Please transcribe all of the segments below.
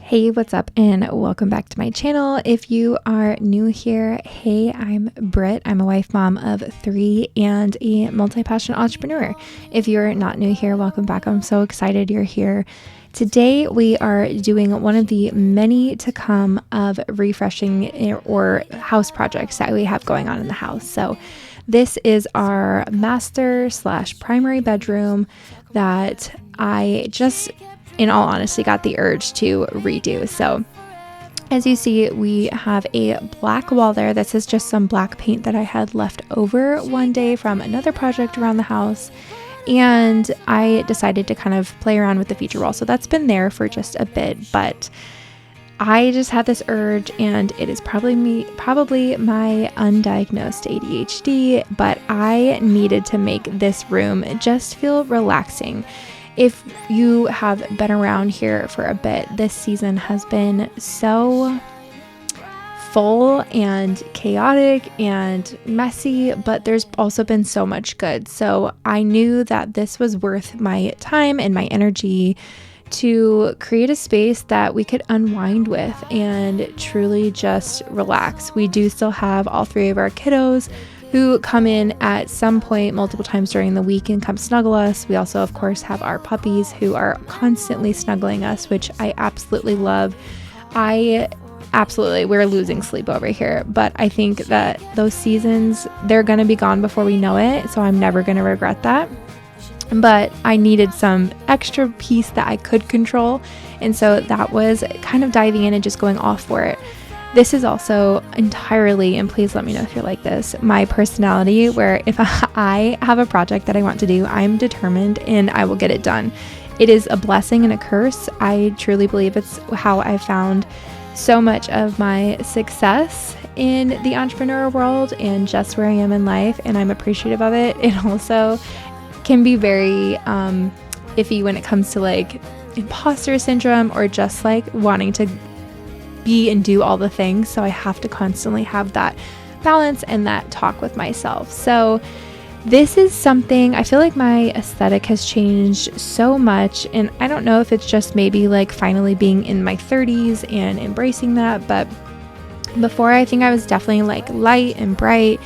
Hey, what's up, and welcome back to my channel. If you are new here, hey, I'm Britt. I'm a wife, mom of 3, and a multi-passionate entrepreneur. If you're not new here, welcome back. I'm so excited you're here. Today, we are doing one of the many to come of refreshing or house projects that we have going on in the house. So this is our master / primary bedroom that I just, in all honesty, got the urge to redo. So as you see, we have a black wall there. This is just some black paint that I had left over one day from another project around the house. And I decided to kind of play around with the feature wall. So that's been there for just a bit, but I just had this urge, and it is probably my undiagnosed ADHD, but I needed to make this room just feel relaxing. If you have been around here for a bit, this season has been so full and chaotic and messy, but there's also been so much good. So I knew that this was worth my time and my energy to create a space that we could unwind with and truly just relax. We do still have all 3 of our kiddos who come in at some point multiple times during the week and come snuggle us. We also, of course, have our puppies who are constantly snuggling us, which I absolutely love. We're losing sleep over here, but I think that those seasons, they're going to be gone before we know it, so I'm never going to regret that. But I needed some extra piece that I could control, and so that was kind of diving in and just going off for it. This is also entirely, and please let me know if you're like this, my personality, where if I have a project that I want to do, I'm determined and I will get it done. It is a blessing and a curse. I truly believe it's how I found so much of my success in the entrepreneurial world and just where I am in life, and I'm appreciative of it. It also can be very iffy when it comes to like imposter syndrome or just like wanting to be and do all the things. So I have to constantly have that balance and that talk with myself. So this is something, I feel like my aesthetic has changed so much, and I don't know if it's just maybe like finally being in my 30s and embracing that, but before I think I was definitely like light and bright,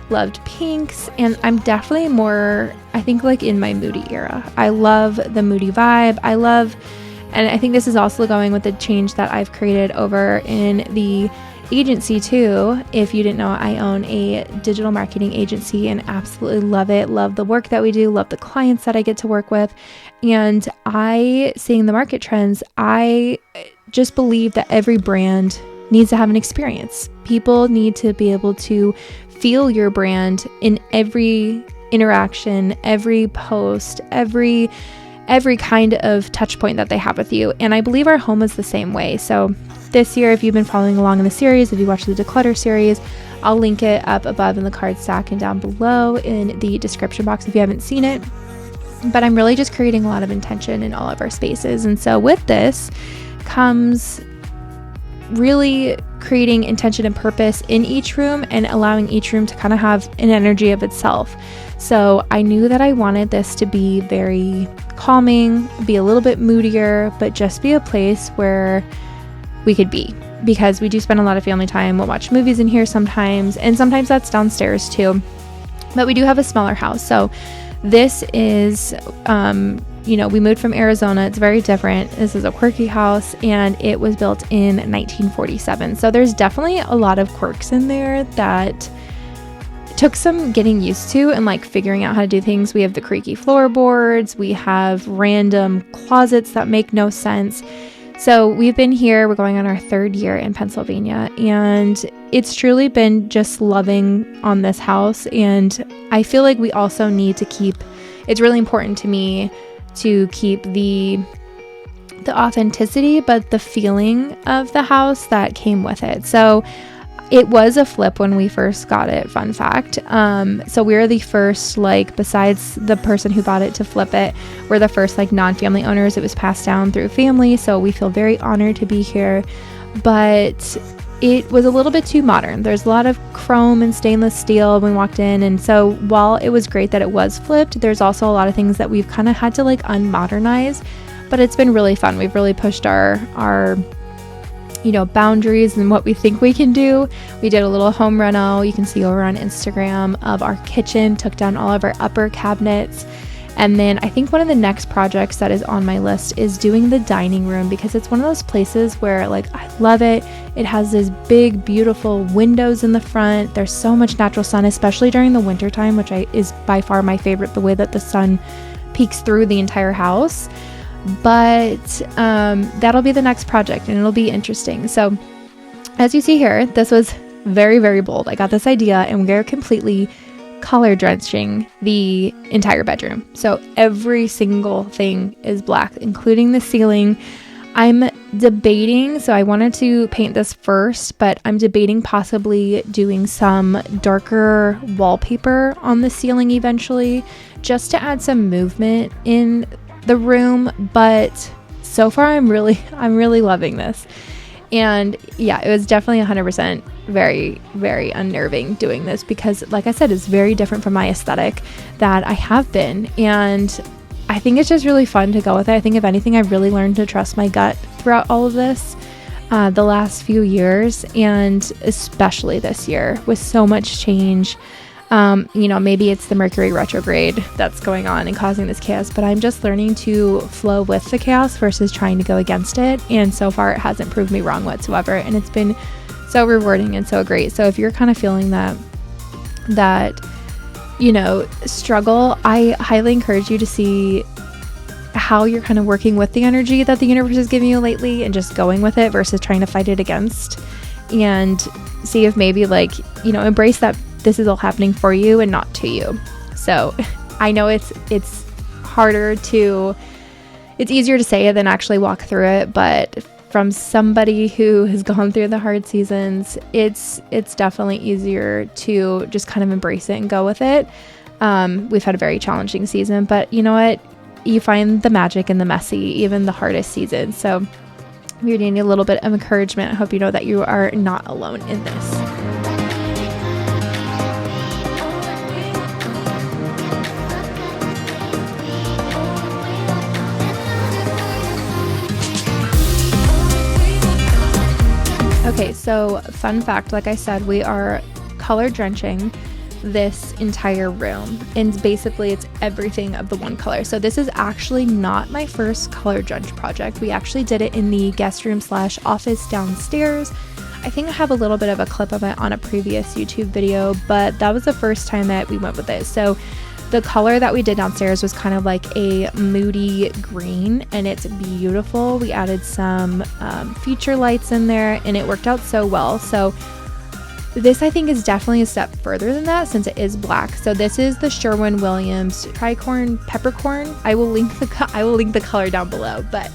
loved pinks, and I'm definitely more, I think, like in my moody era. I love the moody vibe. And I think this is also going with the change that I've created over in the agency too. If you didn't know, I own a digital marketing agency and absolutely love it. Love the work that we do, love the clients that I get to work with. And seeing the market trends, I just believe that every brand needs to have an experience. People need to be able to feel your brand in every interaction, every post, every kind of touch point that they have with you. And I believe our home is the same way. So this year, if you've been following along in the series, if you watched the Declutter series, I'll link it up above in the card stack and down below in the description box if you haven't seen it. But I'm really just creating a lot of intention in all of our spaces. And so with this comes really creating intention and purpose in each room and allowing each room to kind of have an energy of itself. So I knew that I wanted this to be very calming, be a little bit moodier, but just be a place where we could be, because we do spend a lot of family time. We'll watch movies in here sometimes, and sometimes that's downstairs too. But we do have a smaller house. So this is, we moved from Arizona. It's very different. This is a quirky house, and it was built in 1947. So there's definitely a lot of quirks in there that took some getting used to and like figuring out how to do things. We have the creaky floorboards. We have random closets that make no sense. So we've been here. We're going on our 3rd year in Pennsylvania, and it's truly been just loving on this house. And I feel like we also need to keep, it's really important to me to keep the authenticity, but the feeling of the house that came with it. So it was a flip when we first got it, fun fact. So we're the first, like, besides the person who bought it to flip it, we're the first, like, non-family owners. It was passed down through family, so we feel very honored to be here. But it was a little bit too modern. There's a lot of chrome and stainless steel when we walked in. And so while it was great that it was flipped, there's also a lot of things that we've kind of had to like unmodernize, but it's been really fun. We've really pushed our boundaries and what we think we can do. We did a little home reno, you can see over on Instagram, of our kitchen, took down all of our upper cabinets. And then I think one of the next projects that is on my list is doing the dining room, because it's one of those places where like I love it. It has this big, beautiful windows in the front. There's so much natural sun, especially during the winter time, which is by far my favorite, the way that the sun peeks through the entire house. But that'll be the next project, and it'll be interesting. So as you see here, this was very, very bold. I got this idea, and we're completely color drenching the entire bedroom. So every single thing is black, including the ceiling. I'm debating, so I wanted to paint this first, but I'm debating possibly doing some darker wallpaper on the ceiling eventually, just to add some movement in the room. But so far I'm really loving this. And yeah, it was definitely 100% very, very unnerving doing this, because like I said, it's very different from my aesthetic that I have been. And I think it's just really fun to go with it. I think if anything, I've really learned to trust my gut throughout all of this, the last few years, and especially this year with so much change. Maybe it's the Mercury retrograde that's going on and causing this chaos, but I'm just learning to flow with the chaos versus trying to go against it. And so far it hasn't proved me wrong whatsoever. And it's been so rewarding and so great. So if you're kind of feeling that struggle, I highly encourage you to see how you're kind of working with the energy that the universe is giving you lately and just going with it versus trying to fight it against, and see if maybe embrace that this is all happening for you and not to you. So I know it's easier to say it than actually walk through it, but from somebody who has gone through the hard seasons, it's definitely easier to just kind of embrace it and go with it. We've had a very challenging season, but you know what? You find the magic in the messy, even the hardest season. So if you're needing a little bit of encouragement, I hope you know that you are not alone in this. Okay, so fun fact, like I said, we are color drenching this entire room, and basically it's everything of the one color. So this is actually not my first color drench project. We actually did it in the guest room / office downstairs. I think I have a little bit of a clip of it on a previous YouTube video, but that was the first time that we went with it. So the color that we did downstairs was kind of like a moody green, and it's beautiful. We added some feature lights in there, and it worked out so well. So this, I think, is definitely a step further than that, since it is black. So this is the Sherwin Williams Tricorn Peppercorn. I will link the color down below, but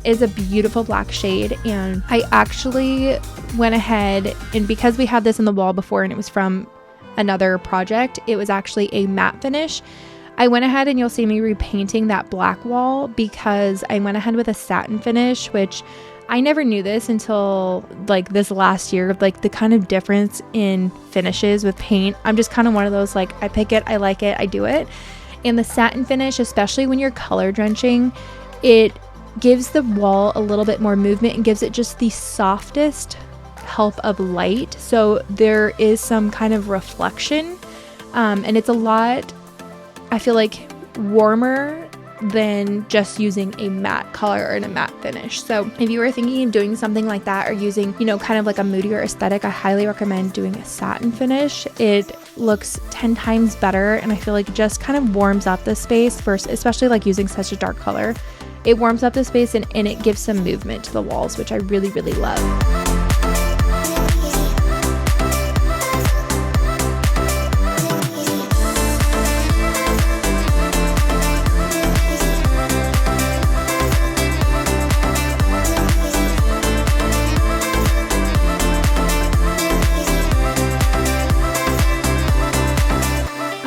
is a beautiful black shade. And I actually went ahead, and because we had this in the wall before and it was from another project, it was actually a matte finish. I went ahead and you'll see me repainting that black wall because I went ahead with a satin finish, which I never knew this until like this last year, like the kind of difference in finishes with paint. I'm just kind of one of those, like, I pick it, I like it, I do it. And the satin finish, especially when you're color drenching, it gives the wall a little bit more movement and gives it just the softest help of light. So there is some kind of reflection, and it's a lot, I feel like, warmer than just using a matte color and a matte finish. So if you were thinking of doing something like that, or using, kind of like a moodier aesthetic, I highly recommend doing a satin finish. It looks 10 times better, and I feel like just kind of warms up the space first, especially like using such a dark color. It warms up the space and it gives some movement to the walls, which I really, really love.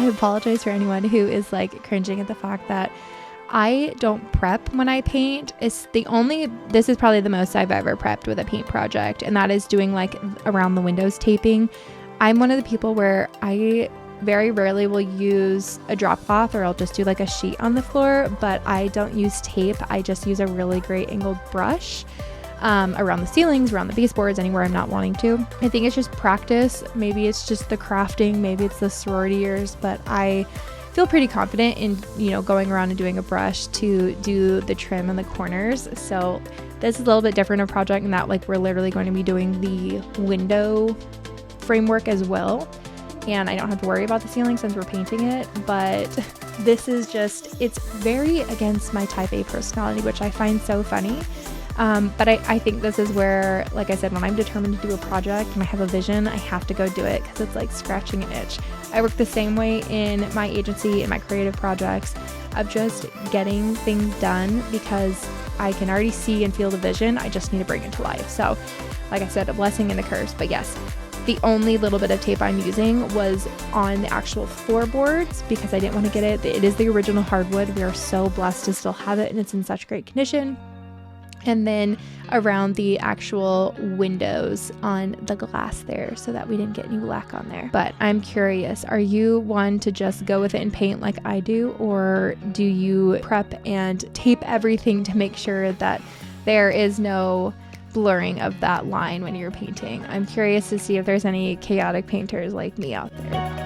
Apologize for anyone who is like cringing at the fact that I don't prep when I paint. This is probably the most I've ever prepped with a paint project, and that is doing like around the windows taping. I'm one of the people where I very rarely will use a drop cloth, or I'll just do like a sheet on the floor, but I don't use tape. I just use a really great angled brush. around the ceilings, around the baseboards, anywhere I'm not wanting to. I think it's just practice. Maybe it's just the crafting, maybe it's the sorority years, but I feel pretty confident in, going around and doing a brush to do the trim in the corners. So this is a little bit different of a project in that we're literally going to be doing the window framework as well. And I don't have to worry about the ceiling since we're painting it, but this is just, it's very against my type A personality, which I find so funny. But I think this is where, like I said, when I'm determined to do a project and I have a vision, I have to go do it because it's like scratching an itch. I work the same way in my agency, in my creative projects, of just getting things done because I can already see and feel the vision. I just need to bring it to life. So, like I said, a blessing and a curse. But yes, the only little bit of tape I'm using was on the actual floorboards because I didn't want to get it. It is the original hardwood. We are so blessed to still have it and it's in such great condition. And then around the actual windows on the glass there so that we didn't get any black on there. But I'm curious, are you one to just go with it and paint like I do, or do you prep and tape everything to make sure that there is no blurring of that line when you're painting? I'm curious to see if there's any chaotic painters like me out there.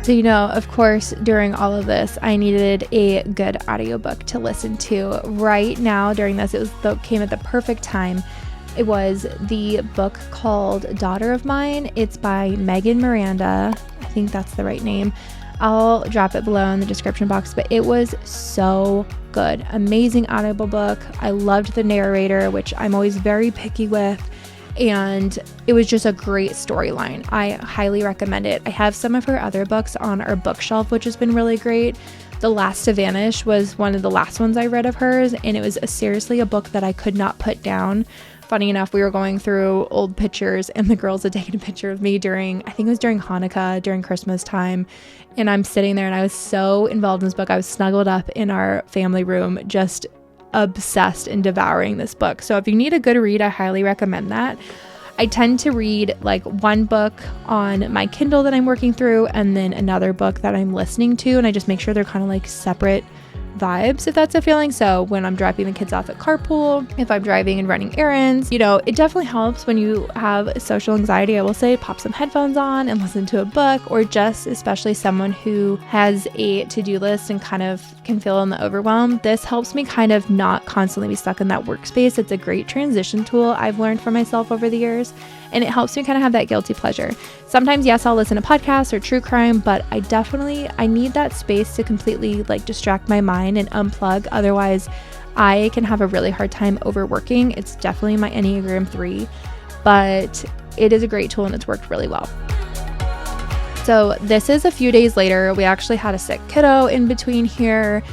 So, of course, during all of this, I needed a good audiobook to listen to. Right now, during this, came at the perfect time. It was the book called Daughter of Mine. It's by Megan Miranda. I think that's the right name. I'll drop it below in the description box, but it was so good. Amazing audible book. I loved the narrator, which I'm always very picky with. And it was just a great storyline. I highly recommend it. I have some of her other books on our bookshelf, which has been really great. The Last to Vanish was one of the last ones I read of hers, and it was seriously a book that I could not put down. Funny enough, we were going through old pictures, and the girls had taken a picture of me during Hanukkah, during Christmas time, and I'm sitting there, and I was so involved in this book. I was snuggled up in our family room, just obsessed and devouring this book. So if you need a good read, I highly recommend that. I tend to read one book on my Kindle that I'm working through and then another book that I'm listening to, and I just make sure they're kind of separate vibes, if that's a feeling. So when I'm dropping the kids off at carpool, if I'm driving and running errands, it definitely helps when you have social anxiety. I will say pop some headphones on and listen to a book, or just especially someone who has a to-do list and kind of can feel in the overwhelm. This helps me kind of not constantly be stuck in that workspace. It's a great transition tool I've learned for myself over the years, and it helps me kind of have that guilty pleasure. Sometimes, yes, I'll listen to podcasts or true crime, but I need that space to completely distract my mind and unplug. Otherwise, I can have a really hard time overworking. It's definitely my Enneagram 3, but it is a great tool and it's worked really well. So this is a few days later. We actually had a sick kiddo in between here.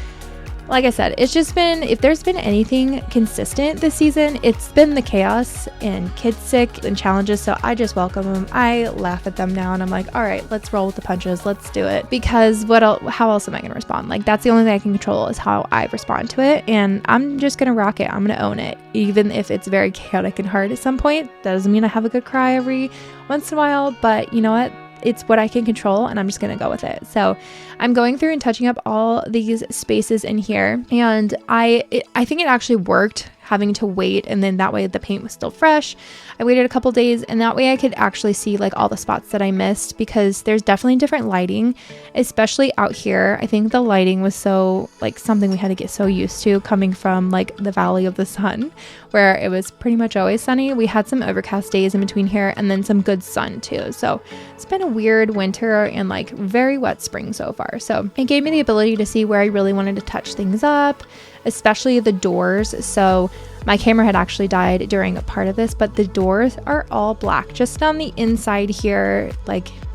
Like I said, it's just been, if there's been anything consistent this season, it's been the chaos and kids sick and challenges. So I just welcome them. I laugh at them now and I'm like, all right, let's roll with the punches. Let's do it. Because how else am I going to respond? That's the only thing I can control is how I respond to it. And I'm just going to rock it. I'm going to own it. Even if it's very chaotic and hard at some point. That doesn't mean I have a good cry every once in a while, but you know what? It's what I can control and I'm just going to go with it. So I'm going through and touching up all these spaces in here, and I think it actually worked having to wait, and then that way the paint was still fresh. I waited a couple days and that way I could actually see all the spots that I missed, because there's definitely different lighting, especially out here. I think the lighting was so something we had to get so used to coming from the Valley of the Sun, where it was pretty much always sunny. We had some overcast days in between here and then some good sun too. So it's been a weird winter and very wet spring so far. So it gave me the ability to see where I really wanted to touch things up, especially the doors. So my camera had actually died during a part of this, but the doors are all black. Just on the inside here,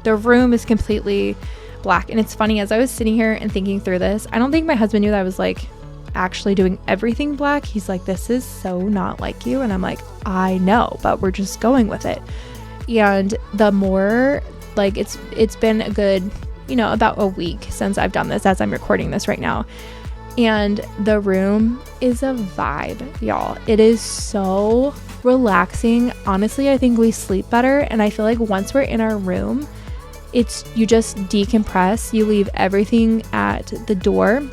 the room is completely black. And it's funny, as I was sitting here and thinking through this, I don't think my husband knew that I was actually doing everything black, he's like, this is so not like you. And I'm like, I know, but we're just going with it. And the more, like, it's been a good, about a week since I've done this, as I'm recording this right now. And the room is a vibe, y'all. It is so relaxing. Honestly, I think we sleep better. And I feel like once we're in our room, you just decompress. You leave everything at the door.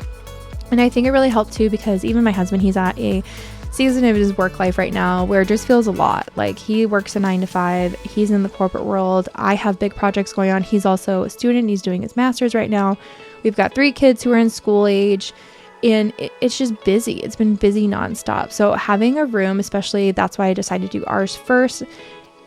And I think it really helped too, because even my husband, he's at a season of his work life right now where it just feels a lot. Like, he works a 9 to 5. He's in the corporate world. I have big projects going on. He's also a student. He's doing his master's right now. We've got 3 kids who are in school age. And it's just busy. It's been busy nonstop. So having a room, especially, that's why I decided to do ours first.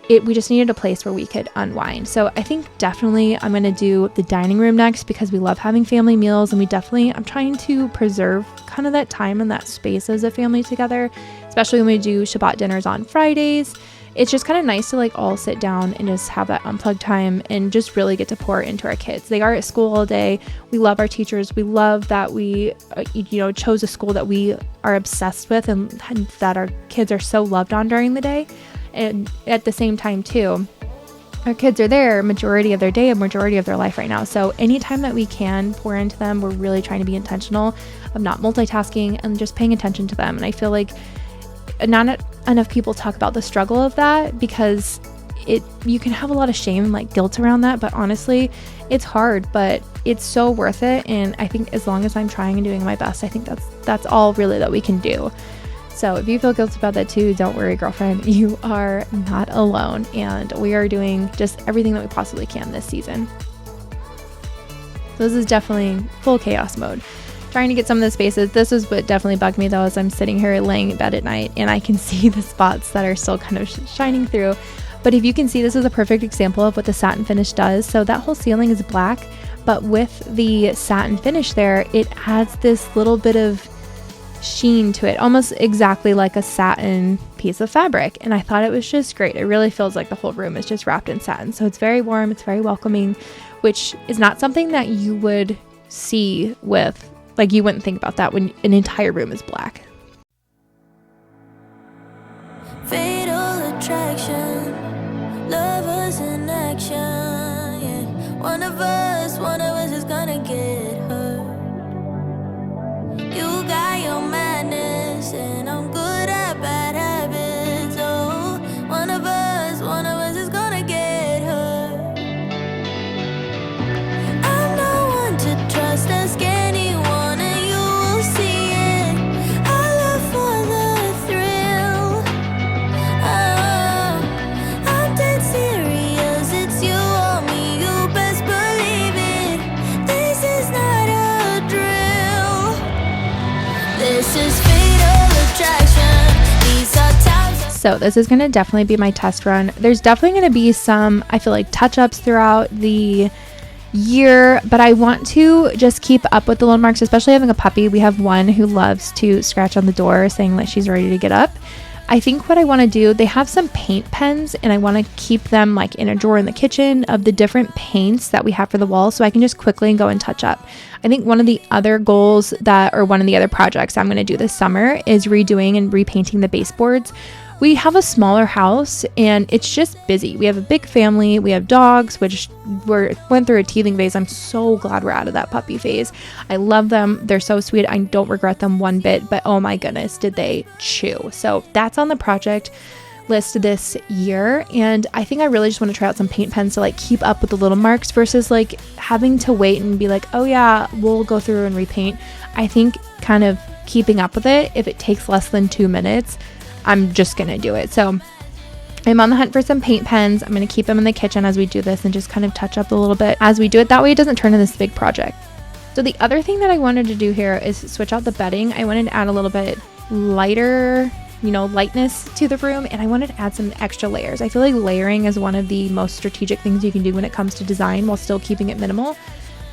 We just needed a place where we could unwind. So I think definitely I'm going to do the dining room next, because we love having family meals, and I'm trying to preserve kind of that time and that space as a family together, especially when we do Shabbat dinners on Fridays. It's just kind of nice to like all sit down and just have that unplugged time and just really get to pour into our kids. They are at school all day. We love our teachers. We love that we, chose a school that we are obsessed with, and that our kids are so loved on during the day. And at the same time too, our kids are there majority of their day and majority of their life right now. So anytime that we can pour into them, we're really trying to be intentional of not multitasking and just paying attention to them. And I feel like not enough people talk about the struggle of that, because you can have a lot of shame and like guilt around that, but honestly, it's hard, but it's so worth it. And I think as long as I'm trying and doing my best, I think that's all really that we can do. So if you feel guilty about that too, don't worry, girlfriend, you are not alone, and we are doing just everything that we possibly can this season. So this is definitely full chaos mode. Trying to get some of the spaces. This is what definitely bugged me though, as I'm sitting here laying in bed at night and I can see the spots that are still kind of shining through. But if you can see, this is a perfect example of what the satin finish does. So that whole ceiling is black, but with the satin finish there, it adds this little bit of sheen to it, almost exactly like a satin piece of fabric. And I thought it was just great. It really feels like the whole room is just wrapped in satin. So it's very warm, it's very welcoming, which is not something that you would see with, like, you wouldn't think about that when an entire room is black. Fatal attraction, lovers in action, yeah. One of us is gonna get hurt. You got your madness, and I'm good at bad habits. Oh, one of us is gonna get hurt. I'm no one to trust, ask anyone, and you will see it. I live for the thrill. Oh, I'm dead serious, it's you or me, you best believe it. This is not a drill. This is fatal attraction. These are times. So this is going to definitely be my test run. There's definitely going to be some, I feel like, touch-ups throughout the year, but I want to just keep up with the little marks, especially having a puppy. We have one who loves to scratch on the door saying that she's ready to get up. I think what I want to do, they have some paint pens, and I want to keep them like in a drawer in the kitchen of the different paints that we have for the wall, so I can just quickly go and touch up. I think one of the other goals one of the other projects I'm going to do this summer is redoing and repainting the baseboards. We have a smaller house and it's just busy. We have a big family. We have dogs, which went through a teething phase. I'm so glad we're out of that puppy phase. I love them. They're so sweet. I don't regret them one bit, but oh my goodness, did they chew. So that's on the project list this year. And I think I really just want to try out some paint pens to like keep up with the little marks versus like having to wait and be like, oh yeah, we'll go through and repaint. I think kind of keeping up with it, if it takes less than 2 minutes, I'm just going to do it. So I'm on the hunt for some paint pens. I'm going to keep them in the kitchen as we do this and just kind of touch up a little bit as we do it. That way it doesn't turn into this big project. So the other thing that I wanted to do here is switch out the bedding. I wanted to add a little bit lighter, lightness to the room, and I wanted to add some extra layers. I feel like layering is one of the most strategic things you can do when it comes to design while still keeping it minimal.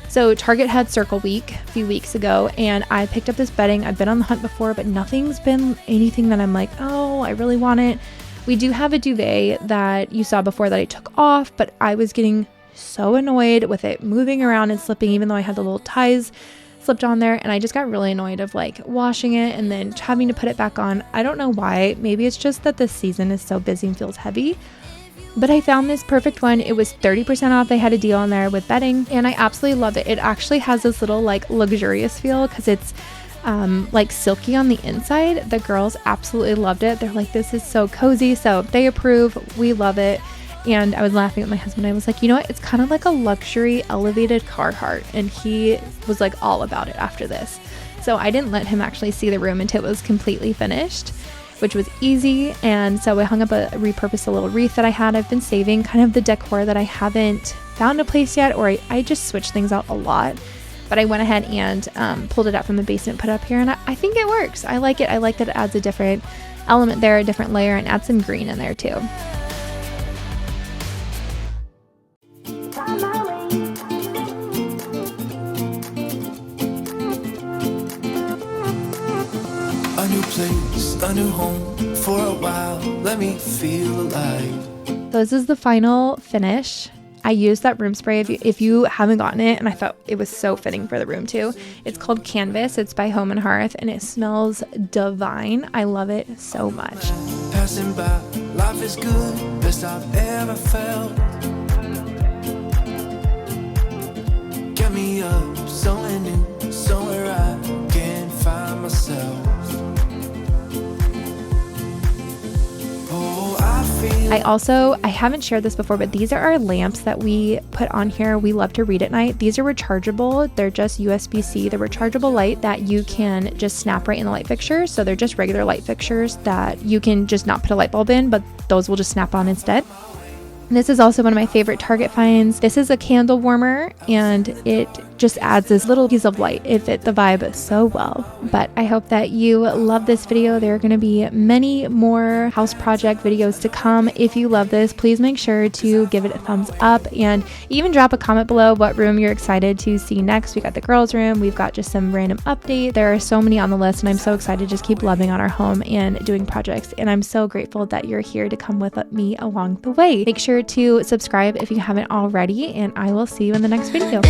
So Target had Circle Week a few weeks ago, and I picked up this bedding. I've been on the hunt before, but nothing's been anything that I'm like, oh, I really want it. We do have a duvet that you saw before that I took off, but I was getting so annoyed with it moving around and slipping, even though I had the little ties slipped on there, and I just got really annoyed of like washing it and then having to put it back on. I don't know why. Maybe it's just that this season is so busy and feels heavy. But I found this perfect one. It was 30% off. They had a deal on there with bedding, and I absolutely love it. It actually has this little like luxurious feel because it's like silky on the inside. The girls absolutely loved it. They're like, this is so cozy. So they approve. We love it. And I was laughing at my husband. I was like, you know what? It's kind of like a luxury elevated Carhartt. And he was like all about it after this. So I didn't let him actually see the room until it was completely finished, which was easy. And so I repurposed a little wreath that I had. I've been saving kind of the decor that I haven't found a place yet, or I just switch things out a lot. But I went ahead and pulled it out from the basement, put it up here, and I think it works. I like it. I like that it adds a different element there, a different layer, and adds some green in there too. A new place, a new home for a while. Let me feel alive. So this is the final finish. I used that room spray if you haven't gotten it, and I thought it was so fitting for the room too. It's called Canvas. It's by Home and Hearth, and it smells divine. I love it so much. Passing by, life is good, best I've ever felt. Get me up, somewhere new, somewhere I can find myself. I haven't shared this before, but these are our lamps that we put on here. We love to read at night. These are rechargeable. They're just USB-C. They're rechargeable light that you can just snap right in the light fixture. So they're just regular light fixtures that you can just not put a light bulb in, but those will just snap on instead. This is also one of my favorite Target finds. This is a candle warmer, and it just adds this little piece of light. It fit the vibe so well. But I hope that you love this video. There are going to be many more house project videos to come. If you love this, please make sure to give it a thumbs up, and even drop a comment below what room you're excited to see next. We got the girls' room. We've got just some random update. There are so many on the list, and I'm so excited to just keep loving on our home and doing projects. And I'm so grateful that you're here to come with me along the way. Make sure to subscribe if you haven't already, and I will see you in the next video.